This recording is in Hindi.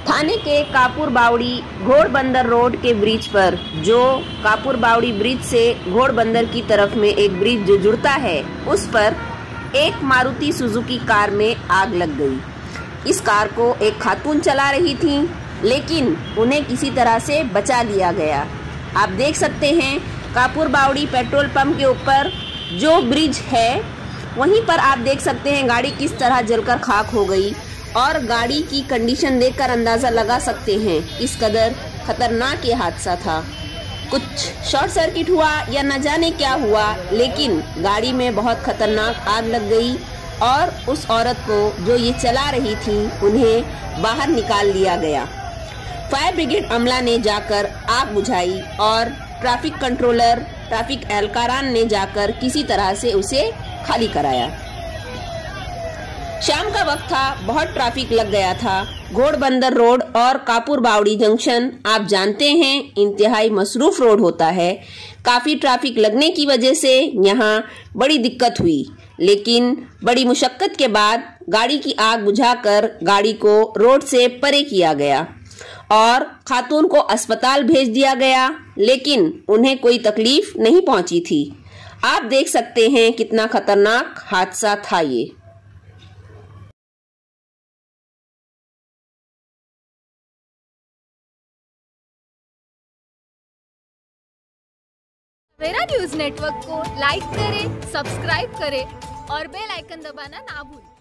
थाने के कापुर बावड़ी घोड़बंदर रोड के ब्रिज पर, जो कापुर बावड़ी ब्रिज से घोड़बंदर की तरफ में एक ब्रिज जो जुड़ता है, उस पर एक मारुति सुजुकी कार में आग लग गई। इस कार को एक खातून चला रही थी, लेकिन उन्हें किसी तरह से बचा लिया गया। आप देख सकते हैं कापुर बावड़ी पेट्रोल पंप के ऊपर जो ब्रिज है, वहीं पर आप देख सकते हैं गाड़ी किस तरह जलकर खाक हो गई। और गाड़ी की कंडीशन देखकर अंदाज़ा लगा सकते हैं किस कदर खतरनाक ये हादसा था। कुछ शॉर्ट सर्किट हुआ या न जाने क्या हुआ, लेकिन गाड़ी में बहुत खतरनाक आग लग गई और उस औरत को जो ये चला रही थी, उन्हें बाहर निकाल लिया गया। फायर ब्रिगेड अमला ने जाकर आग बुझाई और ट्रैफिक कंट्रोलर, ट्रैफिक एहलकारान ने जाकर किसी तरह से उसे खाली कराया। शाम का वक्त था, बहुत ट्रैफिक लग गया था। घोड़बंदर रोड और कापुर बावड़ी जंक्शन आप जानते हैं इंतहाई मसरूफ रोड होता है। काफ़ी ट्रैफिक लगने की वजह से यहाँ बड़ी दिक्कत हुई, लेकिन बड़ी मुशक्कत के बाद गाड़ी की आग बुझाकर गाड़ी को रोड से परे किया गया और खातून को अस्पताल भेज दिया गया, लेकिन उन्हें कोई तकलीफ नहीं पहुंची थी। आप देख सकते हैं कितना खतरनाक हादसा था ये। सवेरा न्यूज नेटवर्क को लाइक करें, सब्सक्राइब करें और बेल आइकन दबाना ना भूलें।